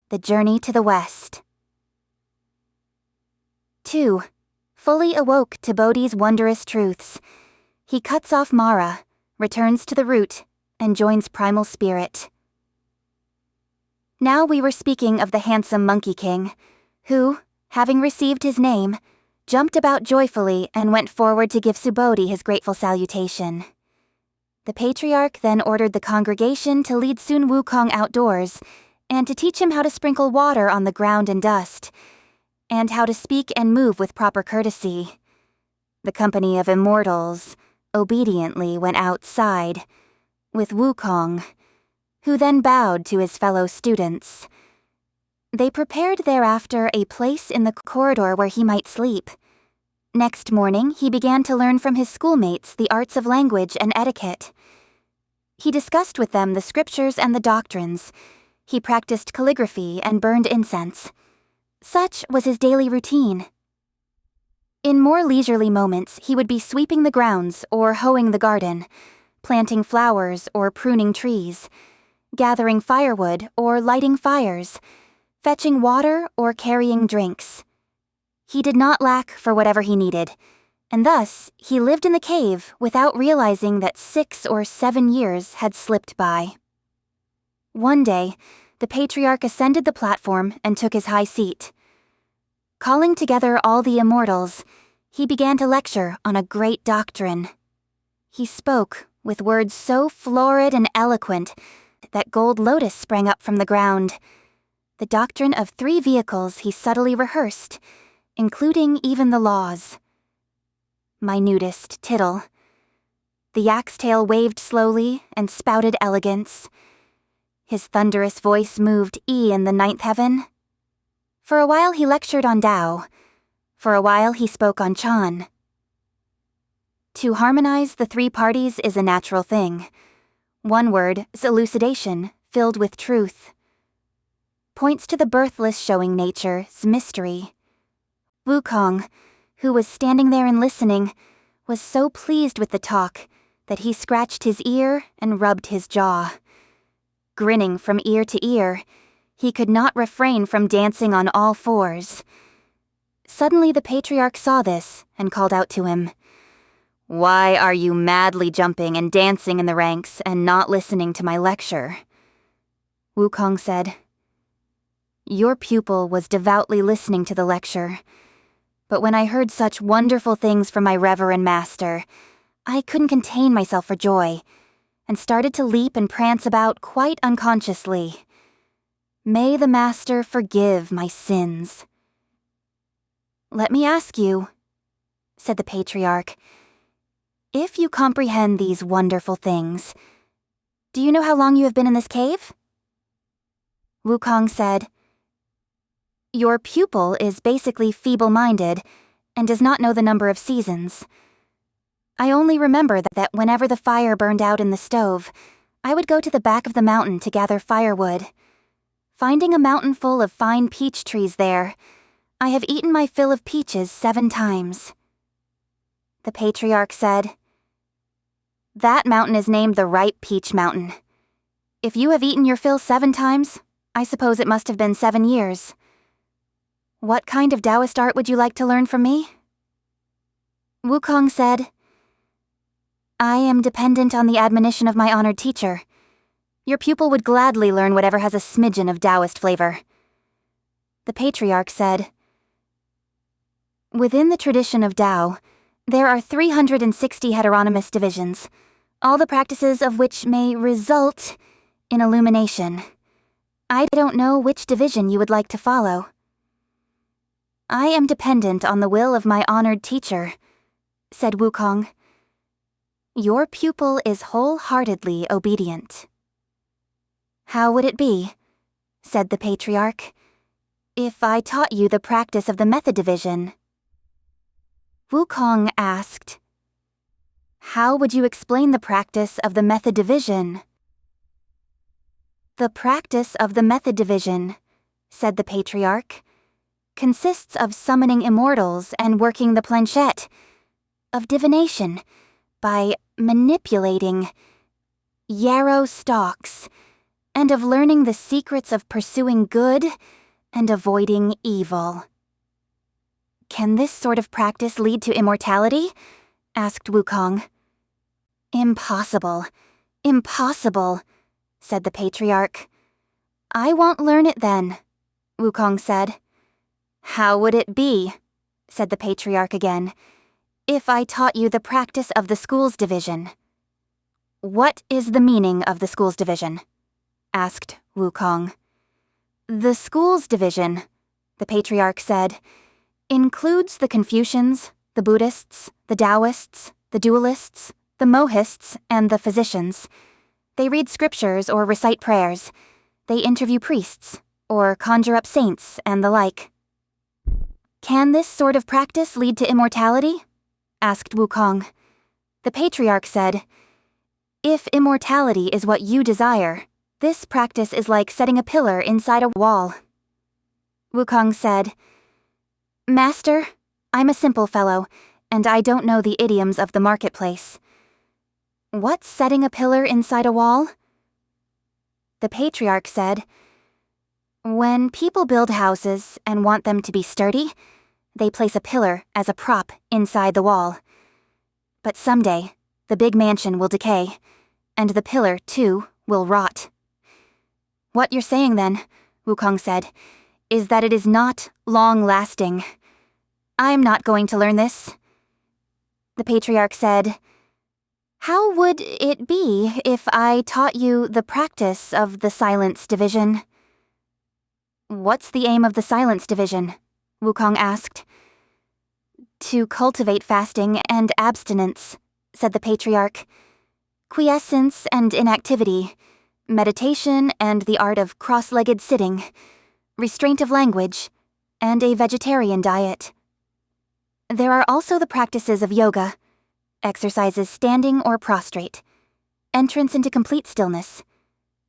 The Journey to the West. 2. Fully awoke to Bodhi's wondrous truths. He cuts off Mara, returns to the root, and joins primal spirit. Now we were speaking of the handsome Monkey King, who, having received his name, jumped about joyfully and went forward to give Subodhi his grateful salutation. The patriarch then ordered the congregation to lead Sun Wukong outdoors, and to teach him how to sprinkle water on the ground and dust, and how to speak and move with proper courtesy. The company of immortals obediently went outside, with Wukong, who then bowed to his fellow students. They prepared thereafter a place in the corridor where he might sleep. Next morning, he began to learn from his schoolmates the arts of language and etiquette. He discussed with them the scriptures and the doctrines. He practiced calligraphy and burned incense. Such was his daily routine. In more leisurely moments, he would be sweeping the grounds or hoeing the garden, planting flowers or pruning trees, gathering firewood or lighting fires, fetching water or carrying drinks. He did not lack for whatever he needed, and thus he lived in the cave without realizing that 6 or 7 years had slipped by. One day, the patriarch ascended the platform and took his high seat. Calling together all the immortals, he began to lecture on a great doctrine. He spoke with words so florid and eloquent that gold lotus sprang up from the ground. The doctrine of 3 vehicles he subtly rehearsed, including even the laws. Minutest tittle. The yak's tail waved slowly and spouted elegance. His thunderous voice moved in the 9th heaven. For a while he lectured on Tao. For a while he spoke on Chan. To harmonize the 3 parties is a natural thing. One word is elucidation, filled with truth. Points to the birthless showing nature's mystery. Wukong, who was standing there and listening, was so pleased with the talk that he scratched his ear and rubbed his jaw. Grinning from ear to ear, he could not refrain from dancing on all 4s. Suddenly the patriarch saw this and called out to him, "Why are you madly jumping and dancing in the ranks and not listening to my lecture?" Wukong said, "Your pupil was devoutly listening to the lecture, but when I heard such wonderful things from my reverend master, I couldn't contain myself for joy, and started to leap and prance about quite unconsciously. May the master forgive my sins." "Let me ask you," said the patriarch, "if you comprehend these wonderful things, do you know how long you have been in this cave?" Wukong said, "Your pupil is basically feeble-minded and does not know the number of seasons. I only remember that whenever the fire burned out in the stove, I would go to the back of the mountain to gather firewood. Finding a mountain full of fine peach trees there, I have eaten my fill of peaches 7 times. The patriarch said, "That mountain is named the Ripe Peach Mountain. If you have eaten your fill 7 times, I suppose it must have been 7 years. What kind of Taoist art would you like to learn from me?" Wukong said, "I am dependent on the admonition of my honored teacher. Your pupil would gladly learn whatever has a smidgen of Taoist flavor." The patriarch said, "Within the tradition of Tao, there are 360 heteronymous divisions, all the practices of which may result in illumination. I don't know which division you would like to follow." "I am dependent on the will of my honored teacher," said Wukong. "Your pupil is wholeheartedly obedient." "How would it be," said the patriarch, "if I taught you the practice of the method division?" Wukong asked, "How would you explain the practice of the method division?" "The practice of the method division," said the patriarch, "consists of summoning immortals and working the planchette, of divination, by manipulating yarrow stalks, and of learning the secrets of pursuing good and avoiding evil. Can this sort of practice lead to immortality? Asked Wukong. Impossible. Impossible, said the patriarch. I won't learn it then, Wukong said. How would it be, said the patriarch again, if I taught you the practice of the schools division? What is the meaning of the schools division? Asked Wukong. The schools division, the patriarch said, includes the Confucians, the Buddhists, the Taoists, the dualists, the Mohists, and the physicians. They read scriptures or recite prayers. They interview priests, or conjure up saints, and the like. Can this sort of practice lead to immortality? Asked Wukong. The patriarch said, If immortality is what you desire, this practice is like setting a pillar inside a wall. Wukong said, Master, I'm a simple fellow, and I don't know the idioms of the marketplace. What's setting a pillar inside a wall? The patriarch said, When people build houses and want them to be sturdy, they place a pillar as a prop inside the wall. But someday, the big mansion will decay, and the pillar, too, will rot. What you're saying then, Wukong said, is that it is not long-lasting. I'm not going to learn this. The patriarch said, How would it be if I taught you the practice of the silence division? What's the aim of the silence division? Wukong asked. To cultivate fasting and abstinence, said the patriarch. Quiescence and inactivity, meditation and the art of cross-legged sitting, restraint of language, and a vegetarian diet. There are also the practices of yoga, exercises standing or prostrate, entrance into complete stillness,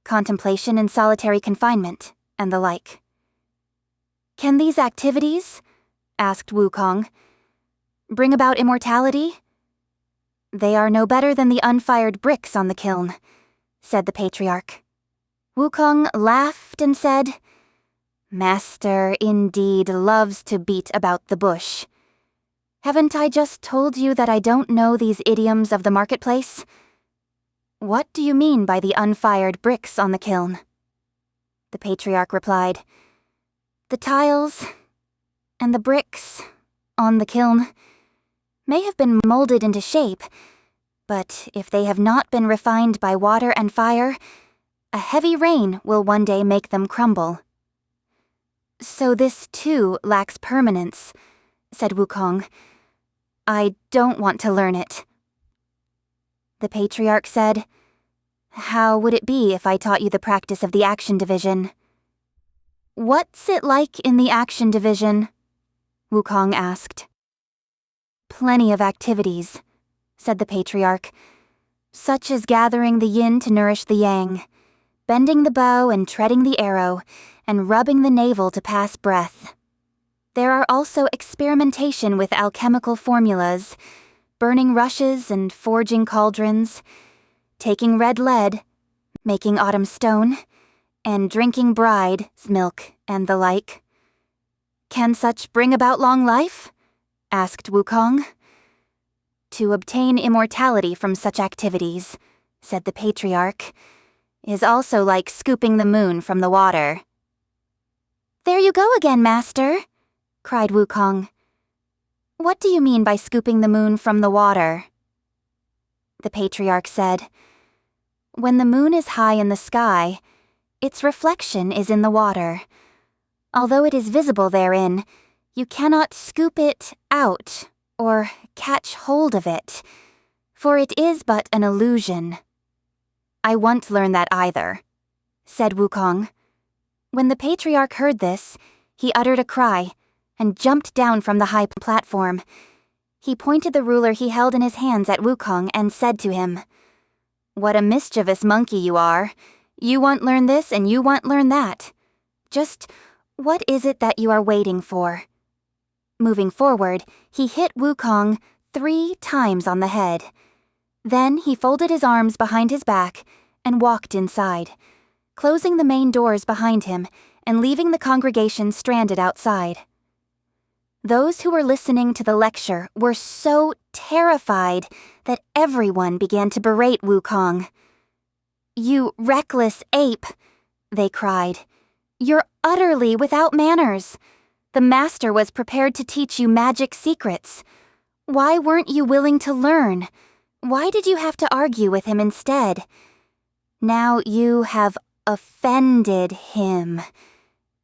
contemplation in solitary confinement, and the like. Can these activities, asked Wukong, bring about immortality? They are no better than the unfired bricks on the kiln, said the patriarch. Wukong laughed and said, Master indeed loves to beat about the bush. Haven't I just told you that I don't know these idioms of the marketplace? What do you mean by the unfired bricks on the kiln? The patriarch replied, The tiles and the bricks on the kiln may have been molded into shape, but if they have not been refined by water and fire, a heavy rain will one day make them crumble. So this too lacks permanence, said Wukong. I don't want to learn it. The patriarch said, How would it be if I taught you the practice of the action division? What's it like in the action division? Wukong asked. Plenty of activities, said the patriarch, such as gathering the yin to nourish the yang, bending the bow and treading the arrow, and rubbing the navel to pass breath. There are also experimentation with alchemical formulas, burning rushes and forging cauldrons, taking red lead, making autumn stone, and drinking bride's milk and the like. Can such bring about long life? Asked Wukong. To obtain immortality from such activities, said the patriarch, is also like scooping the moon from the water. There you go again, master, cried Wukong. What do you mean by scooping the moon from the water? The patriarch said, When the moon is high in the sky, its reflection is in the water. Although it is visible therein, you cannot scoop it out or catch hold of it, for it is but an illusion. I won't learn that either, said Wukong. When the patriarch heard this, he uttered a cry and jumped down from the high platform. He pointed the ruler he held in his hands at Wukong and said to him, What a mischievous monkey you are. You won't learn this and you won't learn that. Just what is it that you are waiting for? Moving forward, he hit Wukong 3 times on the head. Then he folded his arms behind his back and walked inside, closing the main doors behind him and leaving the congregation stranded outside. Those who were listening to the lecture were so terrified that everyone began to berate Wukong. "You reckless ape," they cried. "You're utterly without manners. The master was prepared to teach you magic secrets. Why weren't you willing to learn? Why did you have to argue with him instead? Now you have offended him,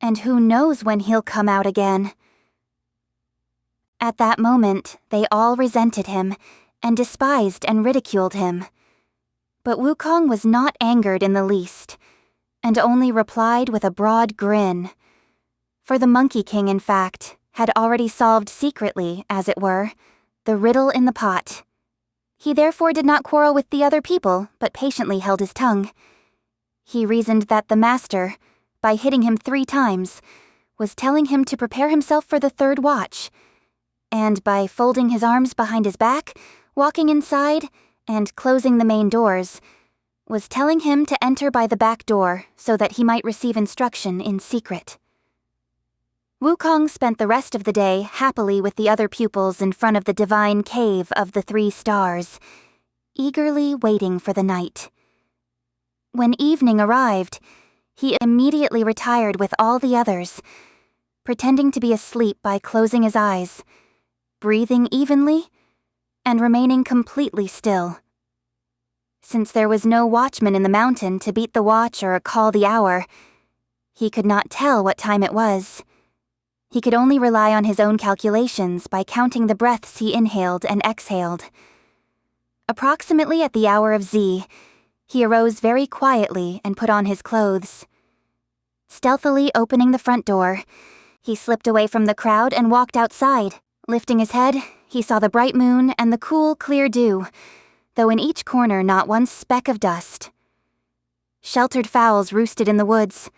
and who knows when he'll come out again." At that moment, they all resented him and despised and ridiculed him. But Wukong was not angered in the least, and only replied with a broad grin. For the Monkey King, in fact, had already solved secretly, as it were, the riddle in the pot. He therefore did not quarrel with the other people, but patiently held his tongue. He reasoned that the master, by hitting him 3 times, was telling him to prepare himself for the 3rd watch, and by folding his arms behind his back, walking inside, and closing the main doors, was telling him to enter by the back door so that he might receive instruction in secret. Wukong spent the rest of the day happily with the other pupils in front of the divine cave of the 3 stars, eagerly waiting for the night. When evening arrived, he immediately retired with all the others, pretending to be asleep by closing his eyes, breathing evenly, and remaining completely still. Since there was no watchman in the mountain to beat the watch or call the hour, he could not tell what time it was. He could only rely on his own calculations by counting the breaths he inhaled and exhaled. Approximately at the hour of Z, he arose very quietly and put on his clothes. Stealthily opening the front door, he slipped away from the crowd and walked outside. Lifting his head, he saw the bright moon and the cool, clear dew, though in each corner not one speck of dust. Sheltered fowls roosted in the woods.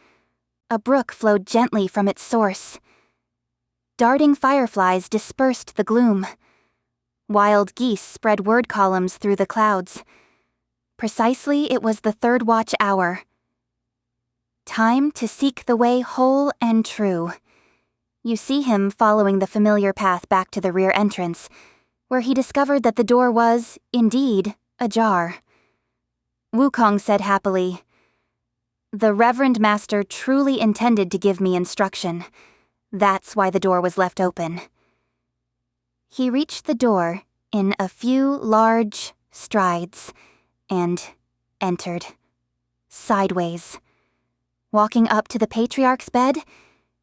A brook flowed gently from its source. Darting fireflies dispersed the gloom. Wild geese spread word columns through the clouds. Precisely, it was the 3rd watch hour. Time to seek the way whole and true. You see him following the familiar path back to the rear entrance, where he discovered that the door was, indeed, ajar. Wukong said happily, "The Reverend Master truly intended to give me instruction. That's why the door was left open." He reached the door in a few large strides and entered, sideways. Walking up to the patriarch's bed,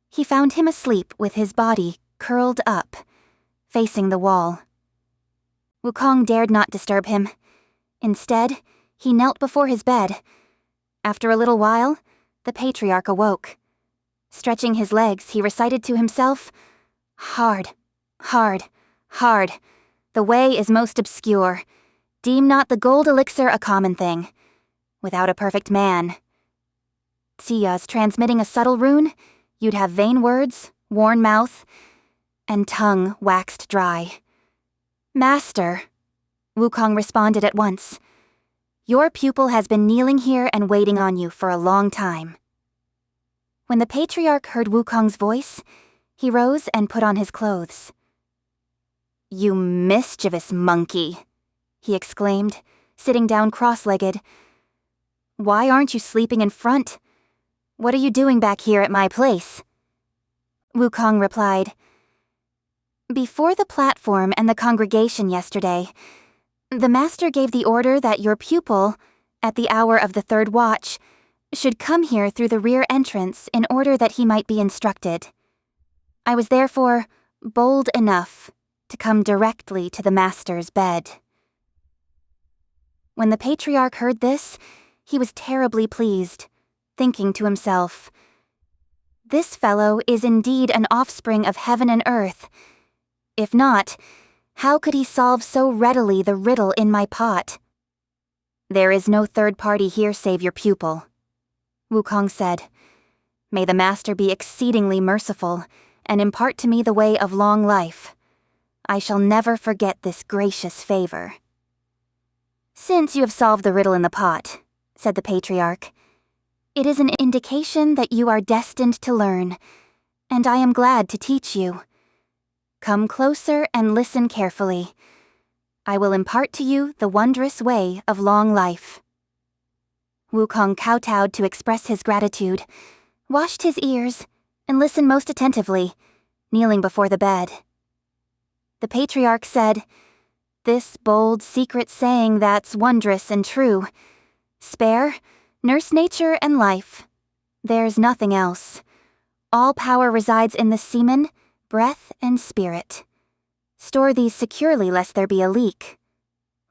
he found him asleep with his body curled up, facing the wall. Wukong dared not disturb him. Instead, he knelt before his bed. After a little while, the patriarch awoke. Stretching his legs, he recited to himself, "Hard, hard, hard. The way is most obscure. Deem not the gold elixir a common thing. Without a perfect man. Tsiya's transmitting a subtle rune, you'd have vain words, worn mouth, and tongue waxed dry." "Master," Wukong responded at once, "your pupil has been kneeling here and waiting on you for a long time." When the patriarch heard Wukong's voice, he rose and put on his clothes. "You mischievous monkey," he exclaimed, sitting down cross-legged. "Why aren't you sleeping in front? What are you doing back here at my place?" Wukong replied, "Before the platform and the congregation yesterday, the master gave the order that your pupil, at the hour of the 3rd watch, should come here through the rear entrance in order that he might be instructed. I was therefore bold enough to come directly to the master's bed." When the patriarch heard this, he was terribly pleased, thinking to himself, "This fellow is indeed an offspring of heaven and earth. If not, how could he solve so readily the riddle in my pot?" "There is no 3rd party here save your pupil," Wukong said. "May the master be exceedingly merciful and impart to me the way of long life. I shall never forget this gracious favor." "Since you have solved the riddle in the pot," said the patriarch, It is an indication that you are destined to learn, and I am glad to teach you. Come closer and listen carefully. I will impart to you the wondrous way of long life." Wukong kowtowed to express his gratitude, washed his ears, and listened most attentively, kneeling before the bed. The patriarch said, "This bold secret saying that's wondrous and true. Spare, nurse nature and life. There's nothing else. All power resides in the semen, breath, and spirit. Store these securely lest there be a leak.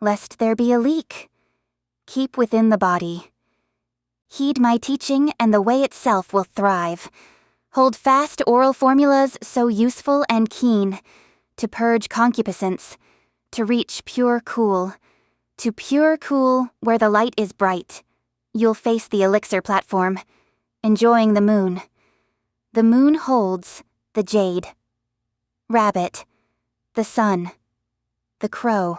Lest there be a leak. Keep within the body. Heed my teaching and the way itself will thrive. Hold fast oral formulas so useful and keen, to purge concupiscence, to reach pure cool. To pure cool where the light is bright. You'll face the elixir platform, enjoying the moon. The moon holds the jade. Rabbit, the sun, the crow.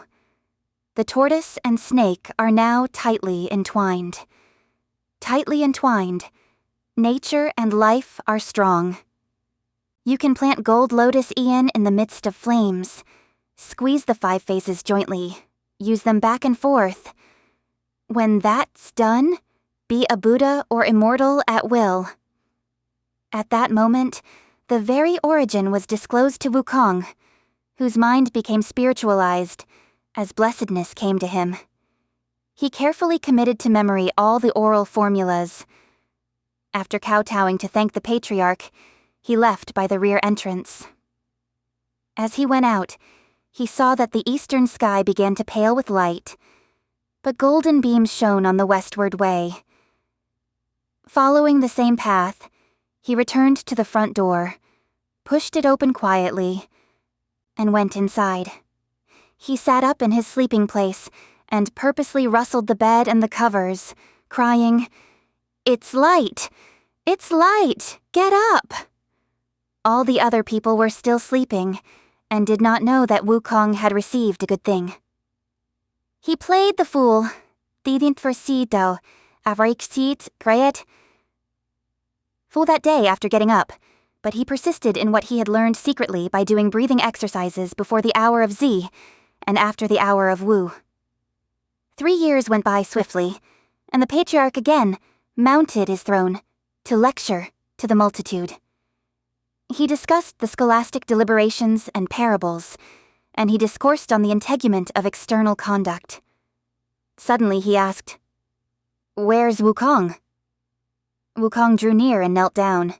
The tortoise and snake are now tightly entwined. Tightly entwined, nature and life are strong. You can plant gold lotus Ian in the midst of flames. Squeeze the 5 phases jointly. Use them back and forth. When that's done, be a Buddha or immortal at will." At that moment, the very origin was disclosed to Wukong, whose mind became spiritualized as blessedness came to him. He carefully committed to memory all the oral formulas. After kowtowing to thank the patriarch, he left by the rear entrance. As he went out, he saw that the eastern sky began to pale with light, but golden beams shone on the westward way. Following the same path, he returned to the front door, pushed it open quietly, and went inside. He sat up in his sleeping place and purposely rustled the bed and the covers, crying, "It's light! It's light! Get up!" All the other people were still sleeping and did not know that Wukong had received a good thing. He played the fool, didn't foresee though, fool that day after getting up, but he persisted in what he had learned secretly by doing breathing exercises before the hour of Z and after the hour of Wu. 3 years went by swiftly, and the patriarch again mounted his throne to lecture to the multitude. He discussed the scholastic deliberations and parables, and he discoursed on the integument of external conduct. Suddenly he asked, "Where's Wukong?" Wukong drew near and knelt down.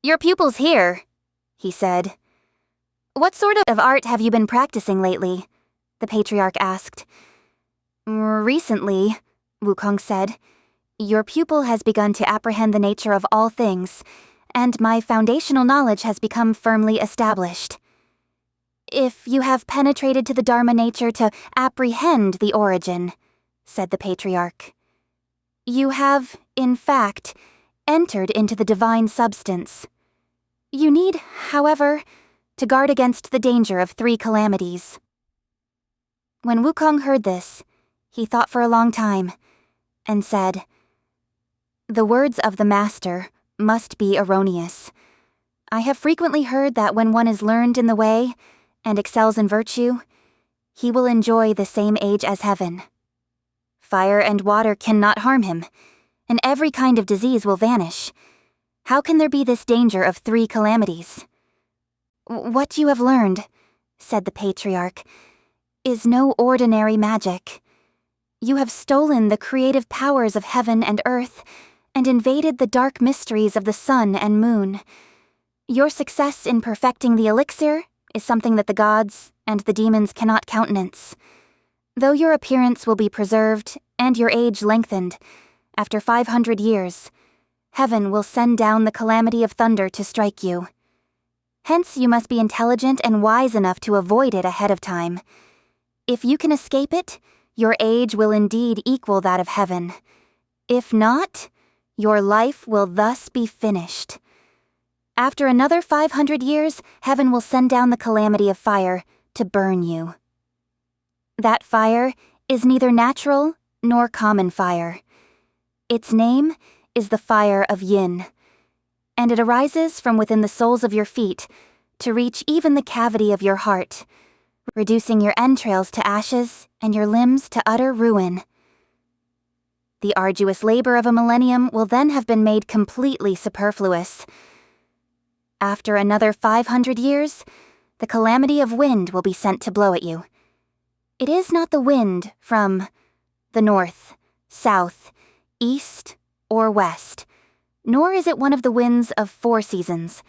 "Your pupil's here," he said. "What sort of art have you been practicing lately?" the patriarch asked. "Recently," Wukong said, "your pupil has begun to apprehend the nature of all things, and my foundational knowledge has become firmly established. If you have penetrated to the Dharma nature to apprehend the origin," said the patriarch, "you have, in fact, entered into the divine substance. You need, however, to guard against the danger of 3 calamities." When Wukong heard this, he thought for a long time, and said, "The words of the master must be erroneous. I have frequently heard that when one is learned in the way and excels in virtue, he will enjoy the same age as heaven. Fire and water cannot harm him, and every kind of disease will vanish. How can there be this danger of 3 calamities? What you have learned," said the patriarch, "is no ordinary magic. You have stolen the creative powers of heaven and earth and invaded the dark mysteries of the sun and moon. Your success in perfecting the elixir is something that the gods and the demons cannot countenance. Though your appearance will be preserved and your age lengthened, after 500 years, heaven will send down the calamity of thunder to strike you. Hence you must be intelligent and wise enough to avoid it ahead of time. If you can escape it, your age will indeed equal that of heaven. If not, your life will thus be finished. After another 500 years, heaven will send down the calamity of fire to burn you. That fire is neither natural nor common fire. Its name is the Fire of Yin, and it arises from within the soles of your feet to reach even the cavity of your heart, reducing your entrails to ashes and your limbs to utter ruin. The arduous labor of a millennium will then have been made completely superfluous. After another 500 years, the calamity of wind will be sent to blow at you. It is not the wind from the north, south, east, or west, nor is it one of the winds of 4 seasons,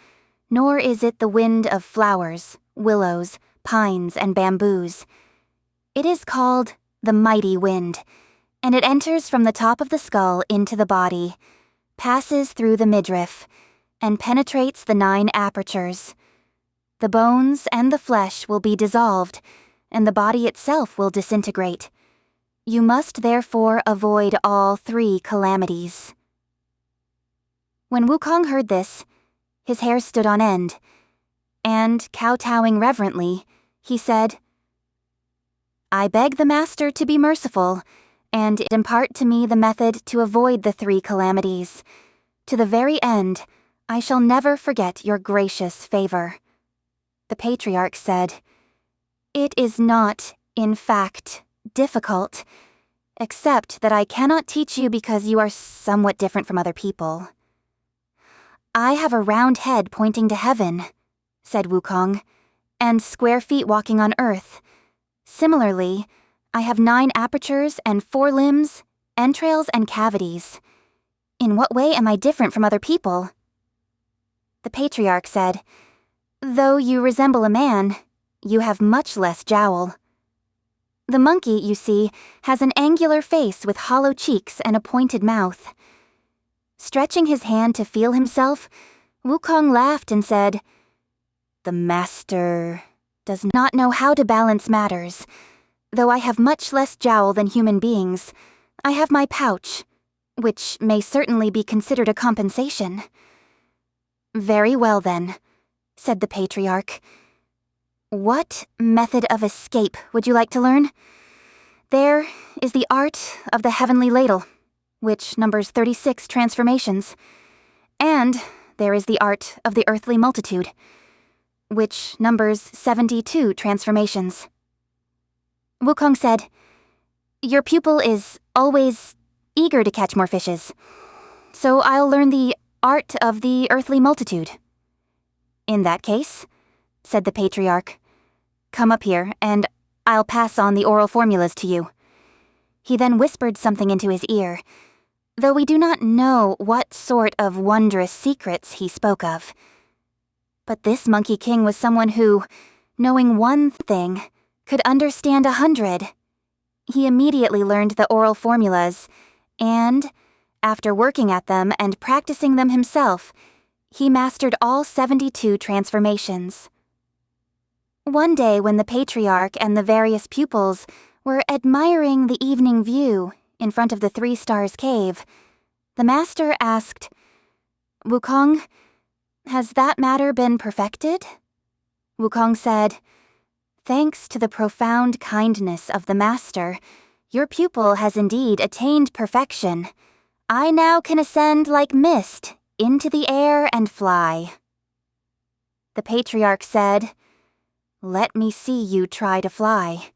nor is it the wind of flowers, willows, pines, and bamboos. It is called the mighty wind, and it enters from the top of the skull into the body, passes through the midriff, and penetrates the 9 apertures. The bones and the flesh will be dissolved, and the body itself will disintegrate. You must therefore avoid all 3 calamities. When Wukong heard this, his hair stood on end, and, kowtowing reverently, he said, "I beg the Master to be merciful, and impart to me the method to avoid the 3 calamities. To the very end, I shall never forget your gracious favor." The patriarch said, "It is not, in fact, difficult, except that I cannot teach you because you are somewhat different from other people." "I have a round head pointing to heaven," said Wukong, "and square feet walking on earth. Similarly, I have 9 apertures and 4 limbs, entrails and cavities. In what way am I different from other people?" The patriarch said, "Though you resemble a man, you have much less jowl. The monkey, you see, has an angular face with hollow cheeks and a pointed mouth." Stretching his hand to feel himself, Wukong laughed and said, "The Master does not know how to balance matters. Though I have much less jowl than human beings, I have my pouch, which may certainly be considered a compensation." "Very well then," said the patriarch. "What method of escape would you like to learn? There is the art of the heavenly ladle, which numbers 36 transformations. And there is the art of the earthly multitude, which numbers 72 transformations." Wukong said, "Your pupil is always eager to catch more fishes, so I'll learn the art of the earthly multitude." "In that case," said the patriarch, "come up here, and I'll pass on the oral formulas to you." He then whispered something into his ear, though we do not know what sort of wondrous secrets he spoke of. But this Monkey King was someone who, knowing one thing, could understand 100. He immediately learned the oral formulas, and, after working at them and practicing them himself, he mastered all 72 transformations. One day when the patriarch and the various pupils were admiring the evening view in front of the 3 Stars Cave, the master asked, "Wukong, has that matter been perfected?" Wukong said, "Thanks to the profound kindness of the master, your pupil has indeed attained perfection. I now can ascend like mist into the air and fly." The patriarch said, "Let me see you try to fly."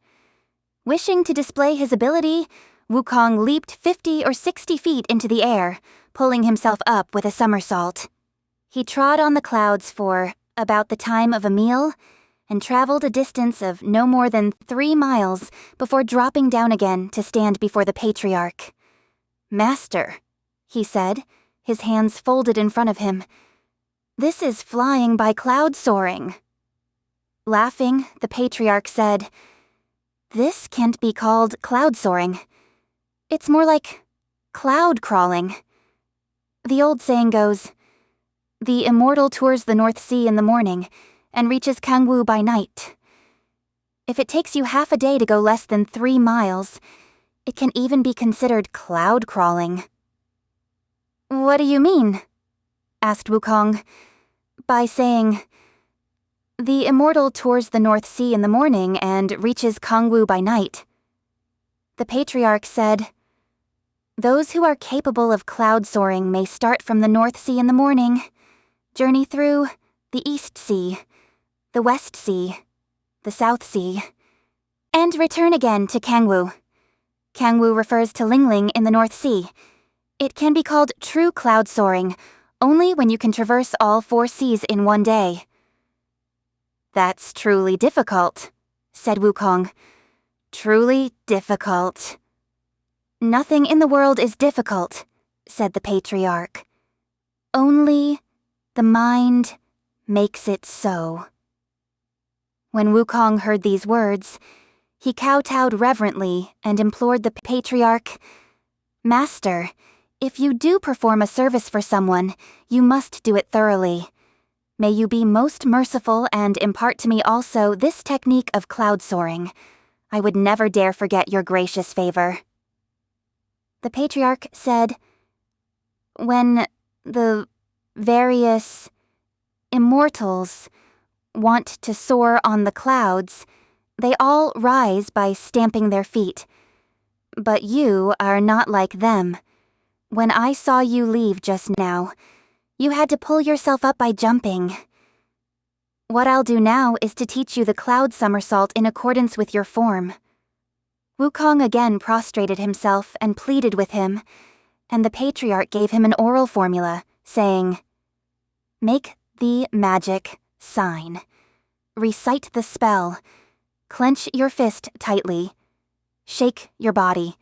Wishing to display his ability, Wukong leaped 50 or 60 feet into the air, pulling himself up with a somersault. He trod on the clouds for about the time of a meal and traveled a distance of no more than 3 miles before dropping down again to stand before the patriarch. "Master," he said, his hands folded in front of him, "this is flying by cloud soaring." Laughing, the patriarch said, "This can't be called cloud soaring. It's more like cloud crawling. The old saying goes, 'The immortal tours the North Sea in the morning and reaches Kangwoo by night.' If it takes you half a day to go less than 3 miles, it can even be considered cloud crawling." "What do you mean?" asked Wukong. "By saying, 'The immortal tours the North Sea in the morning and reaches Kangwoo by night.'" The patriarch said, Those who are capable of cloud soaring may start from the North Sea in the morning, journey through the East Sea, the West Sea, the South Sea, and return again to Kangwoo. Kangwoo refers to Lingling in the North Sea. It can be called true cloud soaring only when you can traverse all 4 seas in one day. That's truly difficult, said Wukong. Truly difficult. Nothing in the world is difficult, said the patriarch. Only the mind makes it so. When Wukong heard these words, he kowtowed reverently and implored the patriarch, "Master, if you do perform a service for someone, you must do it thoroughly. May you be most merciful and impart to me also this technique of cloud soaring. I would never dare forget your gracious favor." The patriarch said, "When the various immortals want to soar on the clouds, they all rise by stamping their feet. But you are not like them. When I saw you leave just now, you had to pull yourself up by jumping. What I'll do now is to teach you the cloud somersault in accordance with your form." Wukong again prostrated himself and pleaded with him, and the patriarch gave him an oral formula, saying, "Make the magic sign. Recite the spell. Clench your fist tightly. Shake your body.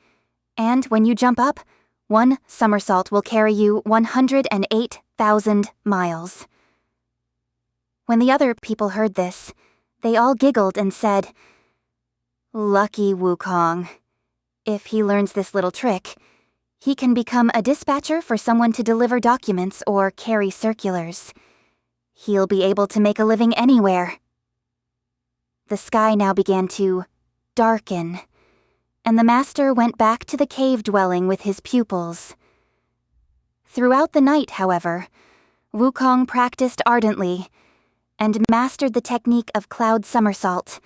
And when you jump up, 1 somersault will carry you 108,000 miles." When the other people heard this, they all giggled and said, "Lucky Wukong. If he learns this little trick, he can become a dispatcher for someone to deliver documents or carry circulars. He'll be able to make a living anywhere." The sky now began to darken, and the master went back to the cave dwelling with his pupils. Throughout the night, however, Wukong practiced ardently and mastered the technique of cloud somersault.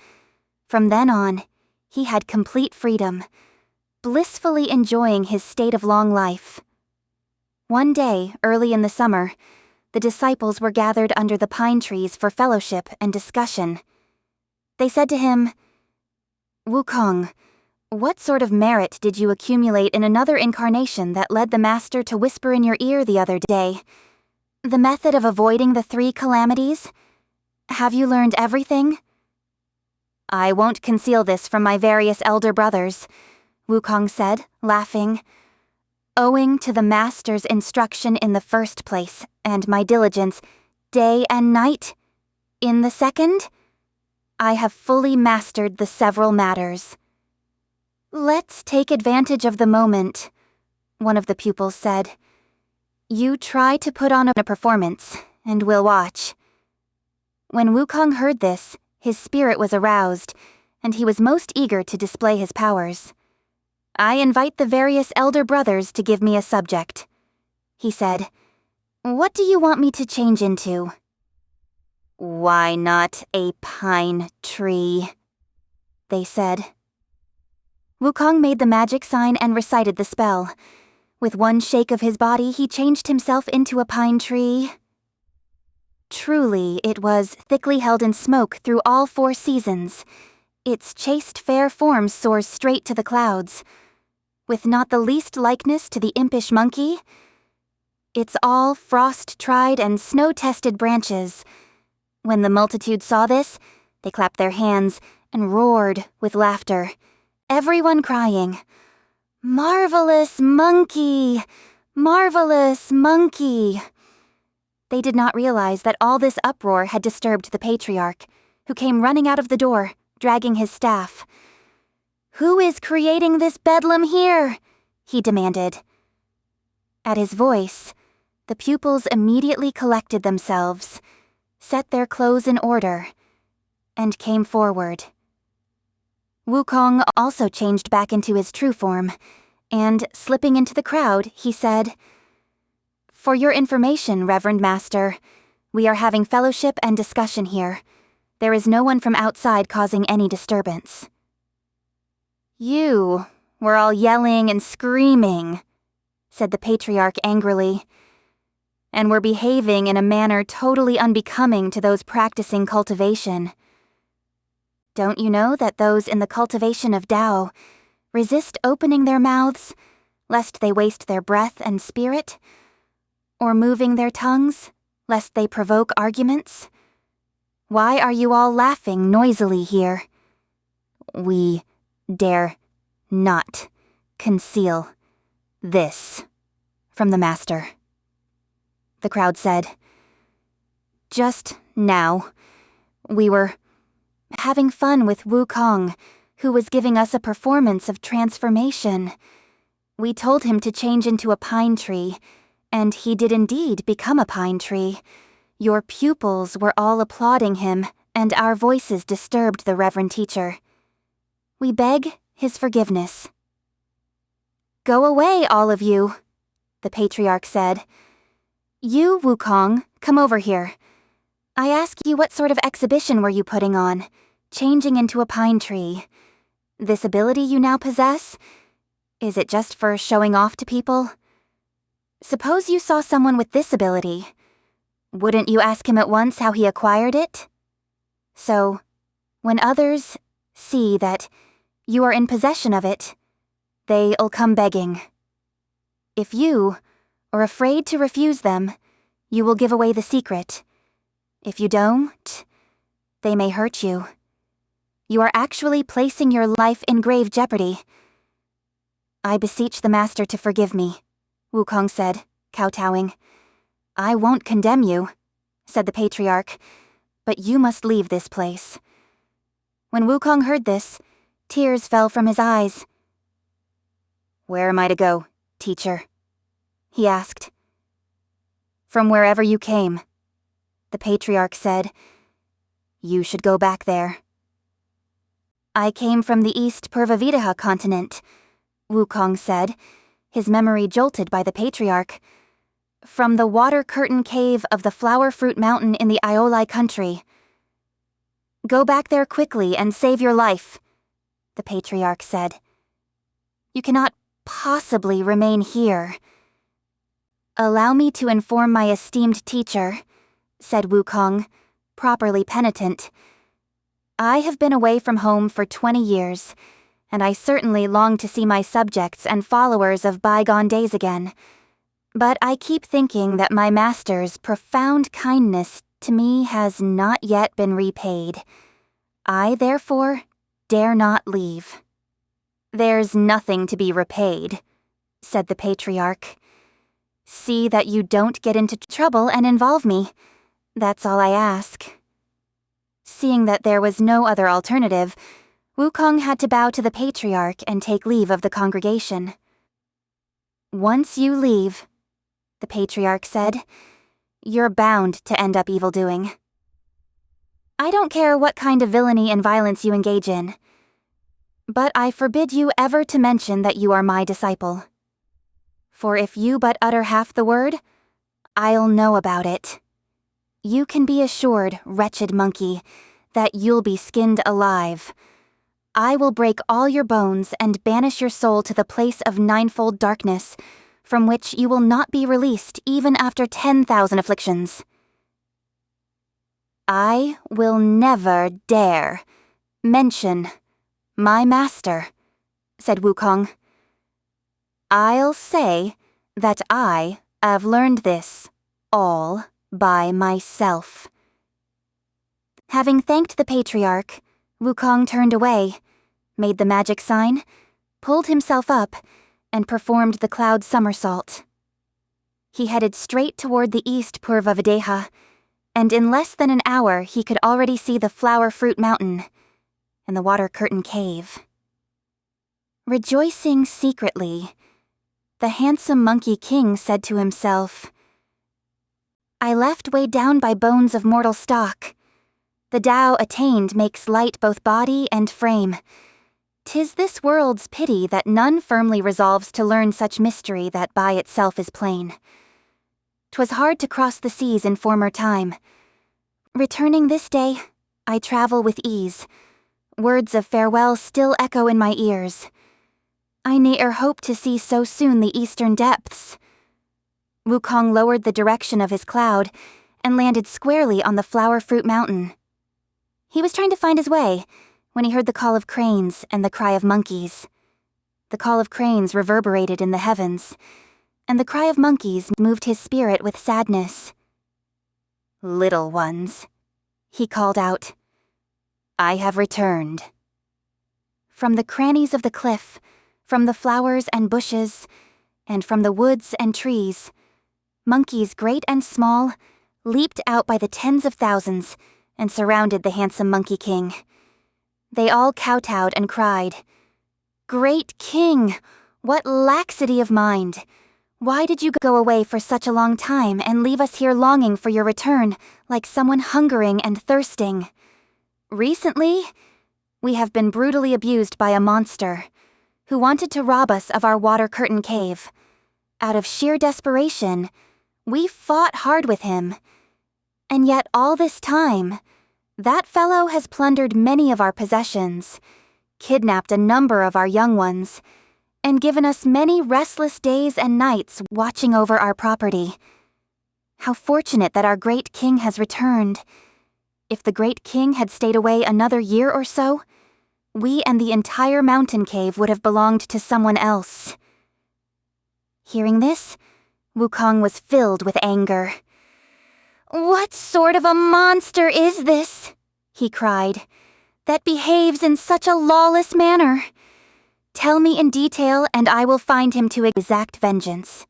From then on, he had complete freedom, blissfully enjoying his state of long life. One day, early in the summer, the disciples were gathered under the pine trees for fellowship and discussion. They said to him, "Wukong, what sort of merit did you accumulate in another incarnation that led the master to whisper in your ear the other day? The method of avoiding the 3 calamities? Have you learned everything?" "I won't conceal this from my various elder brothers," Wukong said, laughing. "Owing to the master's instruction in the first place, and my diligence, day and night, in the second, I have fully mastered the several matters." "Let's take advantage of the moment," one of the pupils said. "You try to put on a performance, and we'll watch." When Wukong heard this, his spirit was aroused, and he was most eager to display his powers. "I invite the various elder brothers to give me a subject," he said. "What do you want me to change into?" "Why not a pine tree?" they said. Wukong made the magic sign and recited the spell. With one shake of his body, he changed himself into a pine tree. Truly, it was thickly held in smoke through all 4 seasons. Its chaste fair form soars straight to the clouds, with not the least likeness to the impish monkey. It's all frost-tried and snow-tested branches. When the multitude saw this, they clapped their hands and roared with laughter, everyone crying, "Marvelous monkey! Marvelous monkey!" They did not realize that all this uproar had disturbed the patriarch, who came running out of the door, dragging his staff. "Who is creating this bedlam here?" he demanded. At his voice, the pupils immediately collected themselves, set their clothes in order, and came forward. Wukong also changed back into his true form, and, slipping into the crowd, he said, "For your information, Reverend Master, we are having fellowship and discussion here. There is no one from outside causing any disturbance." "You were all yelling and screaming," said the patriarch angrily, "and were behaving in a manner totally unbecoming to those practicing cultivation. Don't you know that those in the cultivation of Tao resist opening their mouths, lest they waste their breath and spirit? Or moving their tongues, lest they provoke arguments? Why are you all laughing noisily here? We dare not conceal this from the master," the crowd said. "Just now, we were having fun with Wukong, who was giving us a performance of transformation. We told him to change into a pine tree, and he did indeed become a pine tree. Your pupils were all applauding him, and our voices disturbed the reverend teacher. We beg his forgiveness." "Go away, all of you," the patriarch said. "You, Wukong, come over here. I ask you, what sort of exhibition were you putting on, changing into a pine tree? This ability you now possess? Is it just for showing off to people? Suppose you saw someone with this ability. Wouldn't you ask him at once how he acquired it? So, when others see that you are in possession of it, they'll come begging. If you are afraid to refuse them, you will give away the secret. If you don't, they may hurt you. You are actually placing your life in grave jeopardy." "I beseech the master to forgive me," Wukong said, kowtowing. "I won't condemn you," said the patriarch, "but you must leave this place." When Wukong heard this, tears fell from his eyes. "Where am I to go, teacher?" he asked. "From wherever you came," the patriarch said. "You should go back there." "I came from the East Purvavidaha continent," Wukong said, his memory jolted by the patriarch. "From the water curtain cave of the flower fruit mountain in the Iolai country." "Go back there quickly and save your life," the patriarch said. "You cannot possibly remain here." "Allow me to inform my esteemed teacher," said Wukong, properly penitent. "I have been away from home for 20 years, and I certainly long to see my subjects and followers of bygone days again. But I keep thinking that my master's profound kindness to me has not yet been repaid. I, therefore, dare not leave." "There's nothing to be repaid," said the patriarch. "See that you don't get into trouble and involve me. That's all I ask." Seeing that there was no other alternative, Wukong had to bow to the patriarch and take leave of the congregation. "Once you leave," the patriarch said, "you're bound to end up evil-doing. I don't care what kind of villainy and violence you engage in, but I forbid you ever to mention that you are my disciple. For if you but utter half the word, I'll know about it. You can be assured, wretched monkey, that you'll be skinned alive. I will break all your bones and banish your soul to the place of ninefold darkness, from which you will not be released even after 10,000 afflictions." "I will never dare mention my master," said Wukong. "I'll say that I have learned this all by myself." Having thanked the patriarch, Wukong turned away, made the magic sign, pulled himself up, and performed the cloud somersault. He headed straight toward the East Purvavidaha, and in less than an hour he could already see the flower fruit mountain and the water curtain cave. Rejoicing secretly, the handsome monkey king said to himself, "I left weighed down by bones of mortal stock. The Tao attained makes light both body and frame. 'Tis this world's pity that none firmly resolves to learn such mystery that by itself is plain. 'Twas hard to cross the seas in former time. Returning this day, I travel with ease. Words of farewell still echo in my ears. I ne'er hoped to see so soon the eastern depths." Wukong lowered the direction of his cloud and landed squarely on the Flower Fruit Mountain. He was trying to find his way when he heard the call of cranes and the cry of monkeys. The call of cranes reverberated in the heavens, and the cry of monkeys moved his spirit with sadness. "Little ones," he called out, "I have returned." From the crannies of the cliff, from the flowers and bushes, and from the woods and trees, monkeys great and small leaped out by the tens of thousands and surrounded the handsome Monkey King. They all kowtowed and cried, "Great King, what laxity of mind! Why did you go away for such a long time and leave us here longing for your return, like someone hungering and thirsting? Recently, we have been brutally abused by a monster who wanted to rob us of our water curtain cave. Out of sheer desperation, we fought hard with him. And yet all this time, that fellow has plundered many of our possessions, kidnapped a number of our young ones, and given us many restless days and nights watching over our property. How fortunate that our great king has returned. If the great king had stayed away another year or so, we and the entire mountain cave would have belonged to someone else." Hearing this, Wukong was filled with anger. "What sort of a monster is this," he cried, "that behaves in such a lawless manner? Tell me in detail, and I will find him to exact vengeance."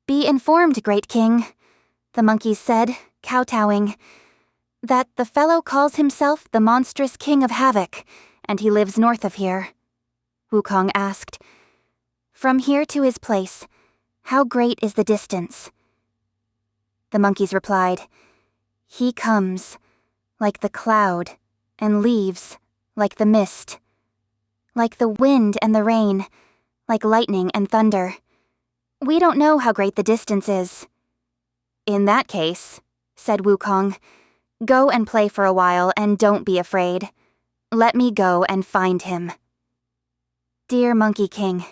"Be informed, great king," the monkeys said, kowtowing, "that the fellow calls himself the monstrous king of havoc, and he lives north of here." Wukong asked, "From here to his place, how great is the distance?" The monkeys replied, "He comes, like the cloud, and leaves, like the mist, like the wind and the rain, like lightning and thunder. We don't know how great the distance is." "In that case," said Wukong, "go and play for a while and don't be afraid. Let me go and find him." Dear Monkey King.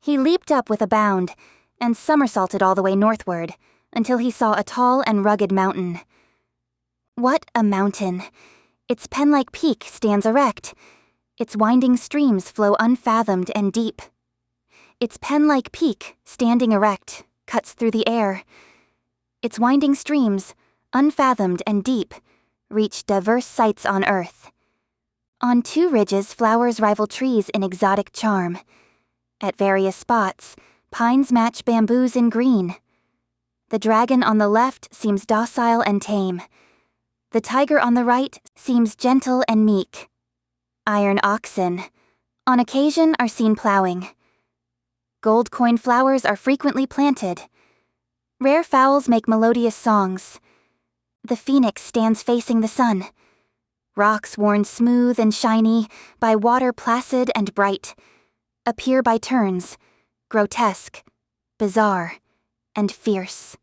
He leaped up with a bound and somersaulted all the way northward until he saw a tall and rugged mountain. What a mountain! Its pen-like peak stands erect. Its winding streams flow unfathomed and deep. Its pen-like peak, standing erect, cuts through the air. Its winding streams, unfathomed and deep, reach diverse sights on earth. On two ridges, flowers rival trees in exotic charm. At various spots, pines match bamboos in green. The dragon on the left seems docile and tame. The tiger on the right seems gentle and meek. Iron oxen, on occasion, are seen plowing. Gold coin flowers are frequently planted. Rare fowls make melodious songs. The phoenix stands facing the sun. Rocks worn smooth and shiny by water placid and bright appear by turns, grotesque, bizarre, and fierce.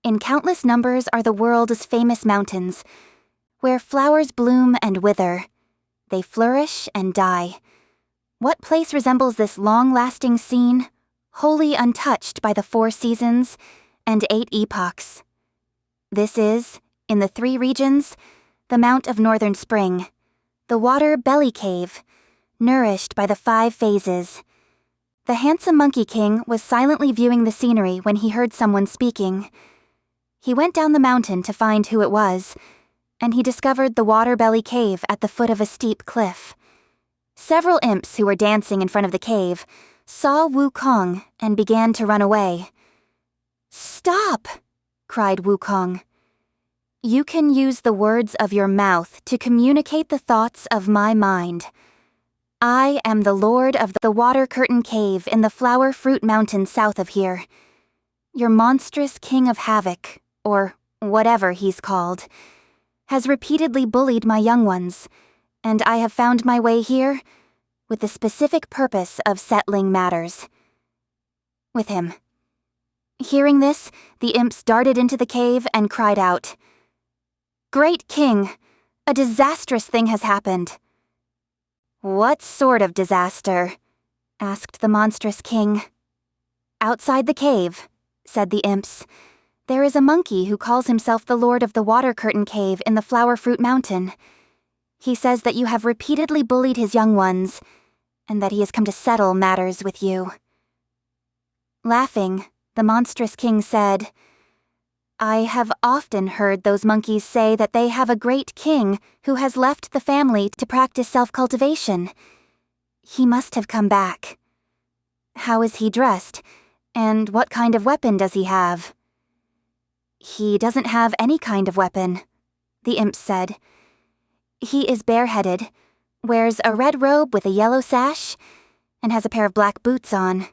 In countless numbers are the world's famous mountains, where flowers bloom and wither. They flourish and die. What place resembles this long-lasting scene, wholly untouched by the 4 seasons and 8 epochs? This is, in the 3 regions, the Mount of Northern Spring, the Water Belly Cave, nourished by the 5 phases. The handsome Monkey King was silently viewing the scenery when he heard someone speaking. He went down the mountain to find who it was, and he discovered the Water Belly Cave at the foot of a steep cliff. Several imps who were dancing in front of the cave saw Wukong and began to run away. "Stop!" cried Wukong. "You can use the words of your mouth to communicate the thoughts of my mind. I am the Lord of the Water Curtain Cave in the Flower Fruit Mountain south of here. Your monstrous king of havoc, or whatever he's called, has repeatedly bullied my young ones, and I have found my way here with the specific purpose of settling matters with him." Hearing this, the imps darted into the cave and cried out, "Great King, a disastrous thing has happened." "What sort of disaster?" asked the monstrous king. "Outside the cave," said the imps. "There is a monkey who calls himself the Lord of the Water Curtain Cave in the Flower Fruit Mountain. He says that you have repeatedly bullied his young ones, and that he has come to settle matters with you." Laughing, the monstrous king said, "I have often heard those monkeys say that they have a great king who has left the family to practice self-cultivation. He must have come back. How is he dressed, and what kind of weapon does he have?" "He doesn't have any kind of weapon," the imps said. "He is bareheaded, wears a red robe with a yellow sash, and has a pair of black boots on.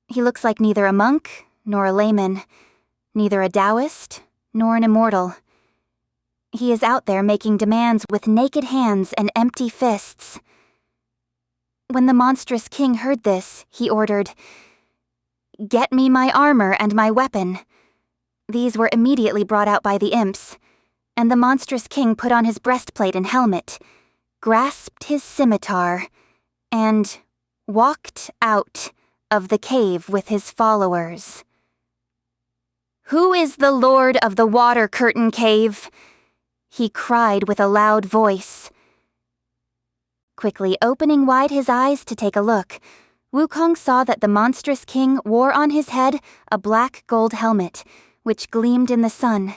He looks like neither a monk nor a layman, neither a Taoist nor an immortal. He is out there making demands with naked hands and empty fists." When the monstrous king heard this, he ordered, "Get me my armor and my weapon." These were immediately brought out by the imps, and the monstrous king put on his breastplate and helmet, grasped his scimitar, and walked out of the cave with his followers. "Who is the Lord of the Water Curtain Cave?" he cried with a loud voice. Quickly opening wide his eyes to take a look, Wukong saw that the monstrous king wore on his head a black gold helmet, which gleamed in the sun,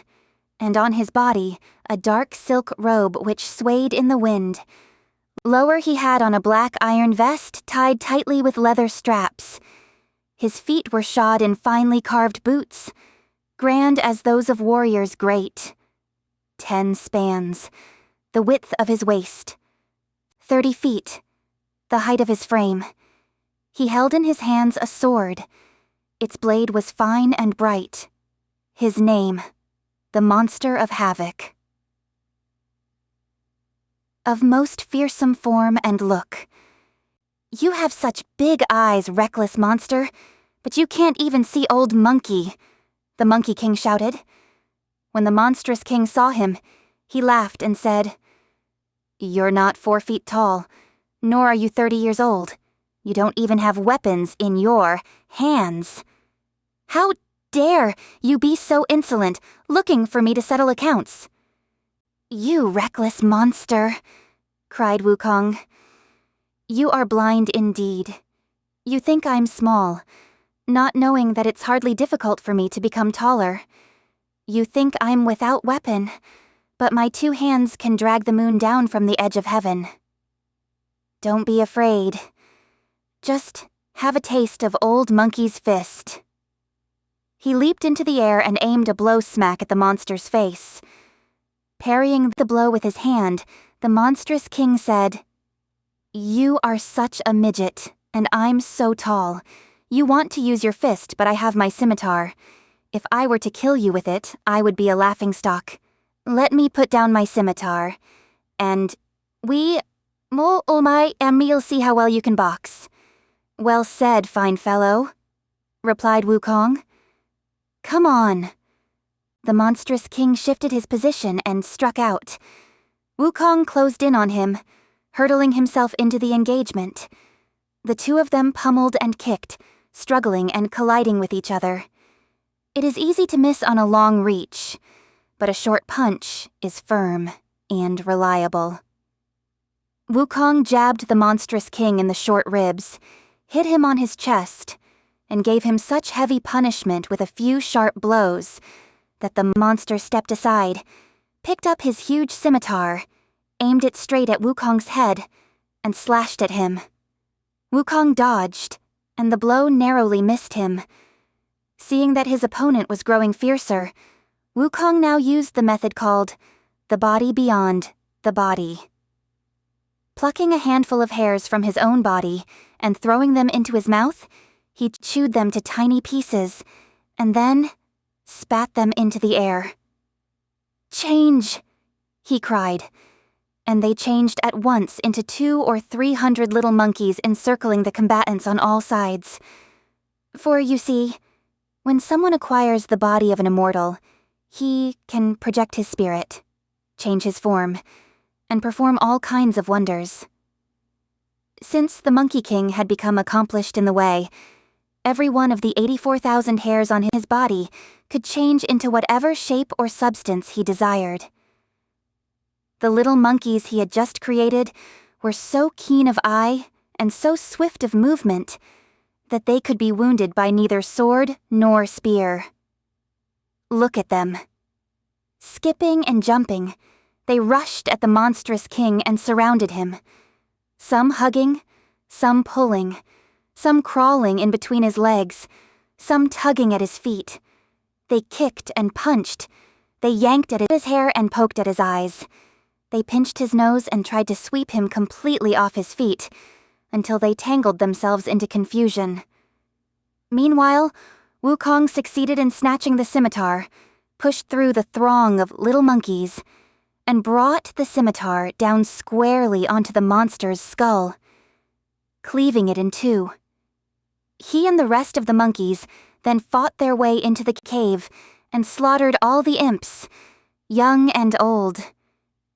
and on his body a dark silk robe which swayed in the wind. Lower he had on a black iron vest tied tightly with leather straps. His feet were shod in finely carved boots, grand as those of warriors great. 10 spans, the width of his waist. 30 feet, the height of his frame. He held in his hands a sword. Its blade was fine and bright. His name, the Monster of Havoc. Of most fearsome form and look. "You have such big eyes, reckless monster, but you can't even see Old Monkey," the Monkey King shouted. When the monstrous king saw him, he laughed and said, "You're not 4 feet tall, nor are you 30 years old. You don't even have weapons in your hands. How dare you be so insolent, looking for me to settle accounts?" "You reckless monster," cried Wukong. "You are blind indeed. You think I'm small, not knowing that it's hardly difficult for me to become taller. You think I'm without weapon, but my 2 hands can drag the moon down from the edge of heaven. Don't be afraid. Just have a taste of Old Monkey's fist." He leaped into the air and aimed a blow smack at the monster's face. Parrying the blow with his hand, the monstrous king said, "You are such a midget, and I'm so tall. You want to use your fist, but I have my scimitar. If I were to kill you with it, I would be a laughingstock. Let me put down my scimitar, and we'll see how well you can box." "Well said, fine fellow," replied Wukong. "Come on." The monstrous king shifted his position and struck out. Wukong closed in on him, hurtling himself into the engagement. The 2 of them pummeled and kicked, struggling and colliding with each other. It is easy to miss on a long reach, but a short punch is firm and reliable. Wukong jabbed the monstrous king in the short ribs, hit him on his chest, and gave him such heavy punishment with a few sharp blows that the monster stepped aside, picked up his huge scimitar, aimed it straight at Wukong's head, and slashed at him. Wukong dodged, and the blow narrowly missed him. Seeing that his opponent was growing fiercer, Wukong now used the method called the body beyond the body. Plucking a handful of hairs from his own body and throwing them into his mouth, he chewed them to tiny pieces, and then spat them into the air. "Change!" he cried, and they changed at once into 200 or 300 little monkeys encircling the combatants on all sides. For, you see, when someone acquires the body of an immortal, he can project his spirit, change his form, and perform all kinds of wonders. Since the Monkey King had become accomplished in the way, every one of the 84,000 hairs on his body could change into whatever shape or substance he desired. The little monkeys he had just created were so keen of eye and so swift of movement that they could be wounded by neither sword nor spear. Look at them. Skipping and jumping, they rushed at the monstrous king and surrounded him, some hugging, some pulling, some crawling in between his legs, some tugging at his feet. They kicked and punched. They yanked at his hair and poked at his eyes. They pinched his nose and tried to sweep him completely off his feet, until they tangled themselves into confusion. Meanwhile, Wukong succeeded in snatching the scimitar, pushed through the throng of little monkeys, and brought the scimitar down squarely onto the monster's skull, cleaving it in two. He and the rest of the monkeys then fought their way into the cave and slaughtered all the imps, young and old.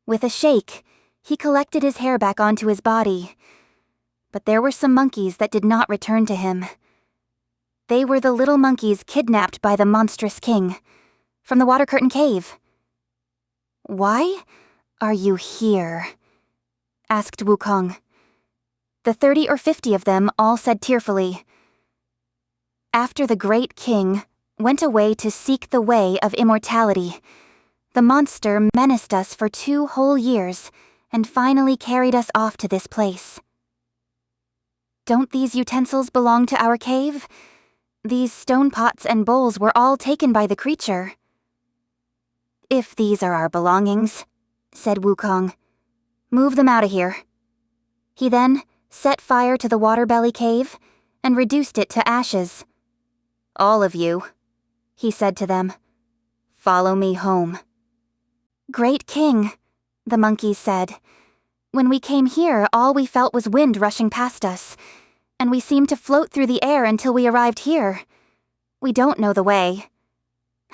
With a shake, he collected his hair back onto his body. But there were some monkeys that did not return to him. They were the little monkeys kidnapped by the monstrous king, from the Water Curtain Cave. "Why are you here?" asked Wukong. The 30 or 50 of them all said tearfully, "After the great king went away to seek the way of immortality, the monster menaced us for 2 whole years and finally carried us off to this place." "Don't these utensils belong to our cave? These stone pots and bowls were all taken by the creature." "If these are our belongings," said Wukong, "move them out of here." He then set fire to the water belly cave and reduced it to ashes. "All of you," he said to them, "follow me home." "Great King," the monkeys said, "when we came here, all we felt was wind rushing past us, and we seemed to float through the air until we arrived here. We don't know the way.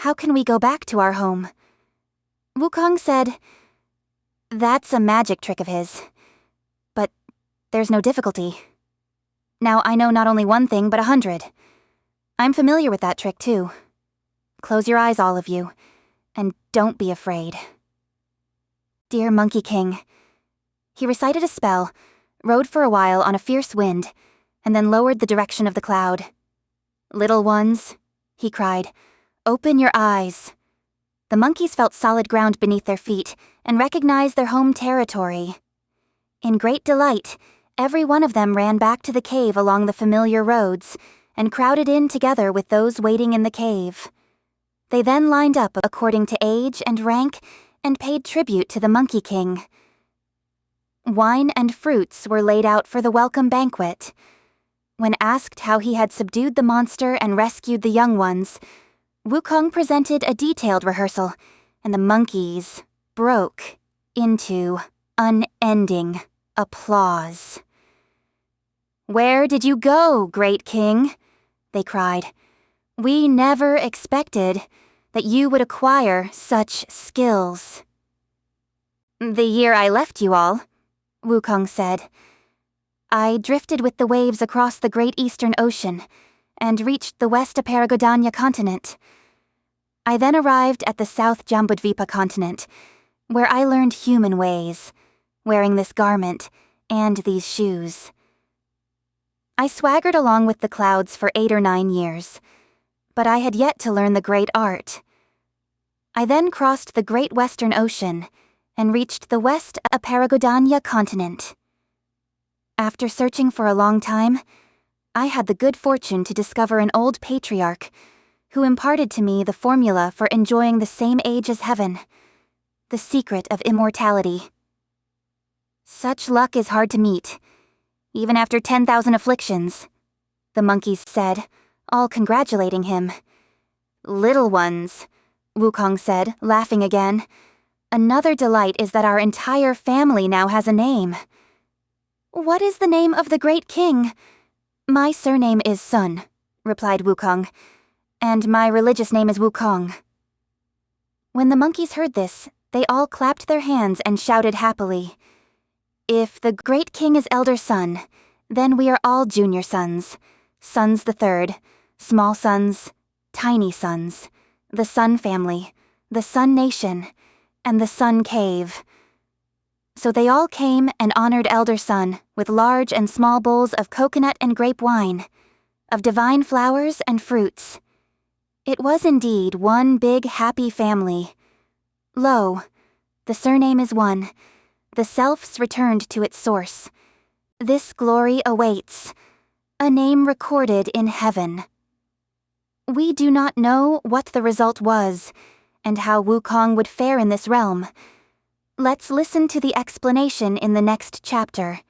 How can we go back to our home?" Wukong said, "That's a magic trick of his. But there's no difficulty. Now I know not only one thing, but 100. I'm familiar with that trick too. Close your eyes, all of you, and don't be afraid." Dear Monkey King. He recited a spell, rode for a while on a fierce wind, and then lowered the direction of the cloud. "Little ones," he cried, "open your eyes." The monkeys felt solid ground beneath their feet and recognized their home territory. In great delight, every one of them ran back to the cave along the familiar roads and crowded in together with those waiting in the cave. They then lined up according to age and rank and paid tribute to the Monkey King. Wine and fruits were laid out for the welcome banquet. When asked how he had subdued the monster and rescued the young ones, Wukong presented a detailed rehearsal, and the monkeys broke into unending applause. "Where did you go, great king?" they cried. "We never expected that you would acquire such skills." "The year I left you all," Wukong said, "I drifted with the waves across the Great Eastern Ocean and reached the West Aparagodanya continent. I then arrived at the South Jambudvipa continent, where I learned human ways, wearing this garment and these shoes. I swaggered along with the clouds for 8 or 9 years, but I had yet to learn the great art. I then crossed the Great Western Ocean and reached the West Aparagodanya continent. After searching for a long time, I had the good fortune to discover an old patriarch who imparted to me the formula for enjoying the same age as heaven, the secret of immortality. Such luck is hard to meet, even after 10,000 afflictions," the monkeys said, all congratulating him. "Little ones," Wukong said, laughing again. "Another delight is that our entire family now has a name." "What is the name of the great king?" "My surname is Sun," replied Wukong, "and my religious name is Wukong." When the monkeys heard this, they all clapped their hands and shouted happily. If the great king is elder son, then we are all junior sons. Sons the third, small sons, tiny sons, the Sun family, the Sun Nation, and the Sun Cave. So they all came and honored elder son with large and small bowls of coconut and grape wine, of divine flowers and fruits. It was indeed one big happy family. Lo, the surname is one, the self's returned to its source. This glory awaits, a name recorded in heaven. We do not know what the result was, and how Wukong would fare in this realm. Let's listen to the explanation in the next chapter.